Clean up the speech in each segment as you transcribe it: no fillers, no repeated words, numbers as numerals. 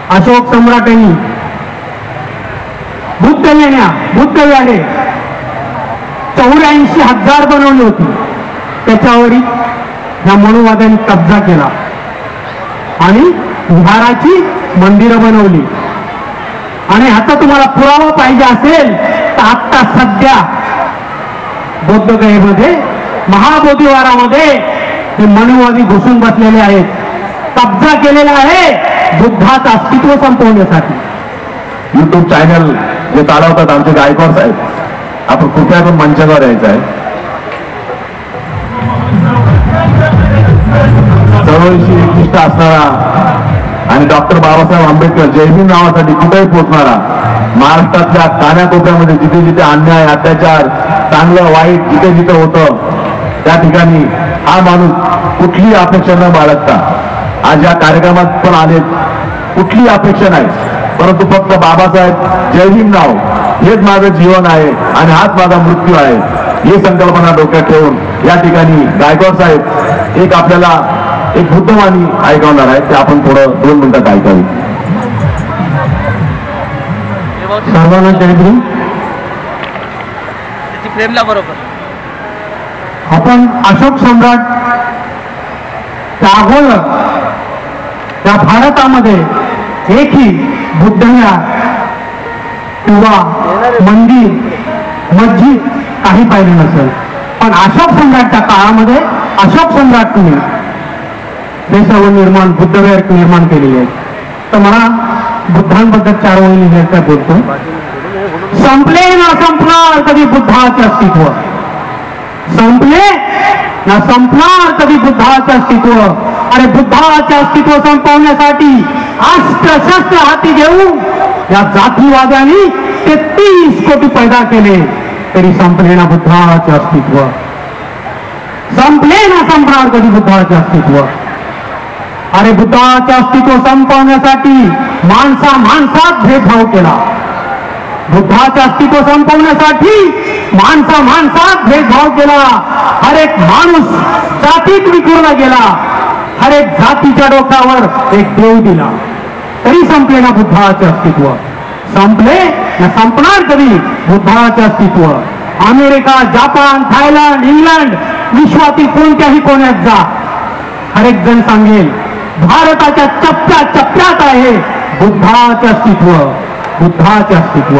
अशोक सम्राटांनी बुद्ध व्याले 84,000 बनवली होती। त्याच्यावर ह्या मनुवाद्यांनी कब्जा केला आणि विहाराची मंदिरं बनवली। आणि ह्याचा तुम्हाला पुरावा पाहिजे असेल तर आता सध्या बौद्धगयेमध्ये महाबोधिवारामध्ये हे मनुवादी घुसून बसलेले आहेत, कब्जा केलेला आहे बुद्धाचं अस्तित्व संपवण्यासाठी। YouTube चॅनल जे चालवतात आमचे गायकवाड साहेब, आपण कुठल्या पण मंचावर यायचं आहे। चळवळीशी एकनिष्ठ असणारा आणि डॉक्टर बाबासाहेब आंबेडकर जय भीम नावासाठी कुठेही पोहोचणारा, महाराष्ट्रातल्या कानाकोपऱ्यामध्ये जिथे जिथे अन्याय अत्याचार चांगलं वाईट जिथे जिथे होतं त्या ठिकाणी हा माणूस कुठली अपेक्षा न बाळगता आज या कार्यक्रमात पण आले। कुठली अपेक्षा नाही, परंतु फक्त बाबासाहेब जय भीम नाव हेच माझं जीवन आहे आणि हाच माझा मृत्यू आहे ही संकल्पना डोक्यात ठेवून या ठिकाणी गायकवाड साहेब एक आपल्याला एक बुद्धवाणी ऐकवणार आहे, ते आपण थोडं 2 मिनिटात ऐकावी। सर्वांना जय भीम। प्रेमला बरोबर आपण अशोक सम्राट त्या अगोदर त्या भारतामध्ये एकही बुद्धविहार किंवा मंदिर मस्जिद काही पाहिलं नसेल, पण अशोक सम्राटच्या काळामध्ये अशोक सम्राटने हे सर्व बुद्धविहार निर्माण केलेले आहेत। तर मला बुद्धांबद्दल 4 ओळी लिहायचा बोलतो। संपले ना संपणार कधी बुद्धाचे अस्तित्व, संपले ना संपणार कधी बुद्धाचे अस्तित्व। अरे बुद्धाचे अस्तित्व संपवण्यासाठी अस्त्र-शस्त्र हाती घेऊन या जातीवाद्यांनी 33 कोटी पैदा केले, तरी संपले ना बुद्धाचे अस्तित्व, संपले ना संपणार कधी बुद्धाचे अस्तित्व। अरे बुद्धाचे अस्तित्व संपवण्यासाठी माणसात भेदभाव केला, बुद्धाचे अस्तित्व संपवण्यासाठी माणसात भेदभाव केला। हर एक माणूस जातीत विखुरला गेला, हर एक जातीच्या डोक्यावर एक देव दिला, तरी संपले ना बुद्धाचे अस्तित्व, संपले ना संपणार कधी बुद्धाचे अस्तित्व। अमेरिका, जापान, थायलंड, इंग्लंड, विश्वातील कोणत्याही कोण्यात जा, हर एक जण सांगेल भारताच्या चप्प्यात आहे बुद्धाचे अस्तित्व, बुद्धाचे अस्तित्व।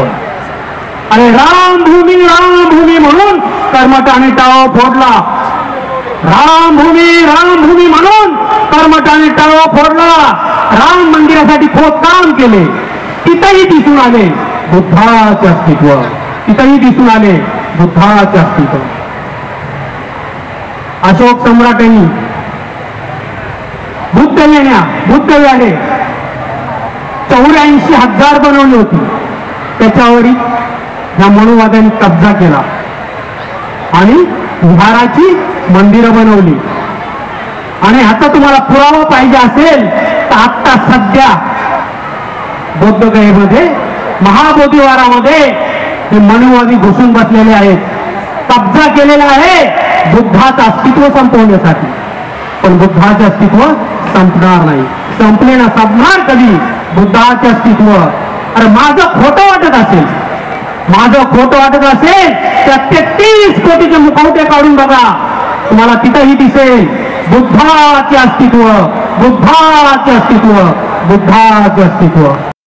अरे रामभूमी म्हणून कर्मठाने टाळा फोडला, रामभूमी म्हणून कर्मठाने टाळा फोडला, राम मंदिरासाठी खोदकाम केले, तिथेही दिसून आले बुद्धाचे अस्तित्व, तिथेही दिसून आले बुद्धाचे अस्तित्व। अशोक सम्राटांनी बुद्ध व्याले 84,000 बनवली होती। त्याच्यावर ह्या मनुवाद्यांनी कब्जा केला आणि विहाराची मंदिरं बनवली। आणि ह्याचा तुम्हाला पुरावा पाहिजे असेल तर आता सध्या बौद्धगयेमध्ये महाबोधिवारामध्ये हे मनुवादी घुसून बसलेले आहेत, कब्जा केलेला आहे बुद्धाचं अस्तित्व संपवण्यासाठी। पण बुद्धाचे अस्तित्व संपणार नाही, संपले ना संपणार कधी बुद्धाचे अस्तित्व। अरे माझं खोटं वाटत असेल त्या 33 कोटीचे मुखवटे काढून बघा, तुम्हाला तिथेही दिसेल बुद्धाचे अस्तित्व, बुद्धाचे अस्तित्व, बुद्धाचे अस्तित्व।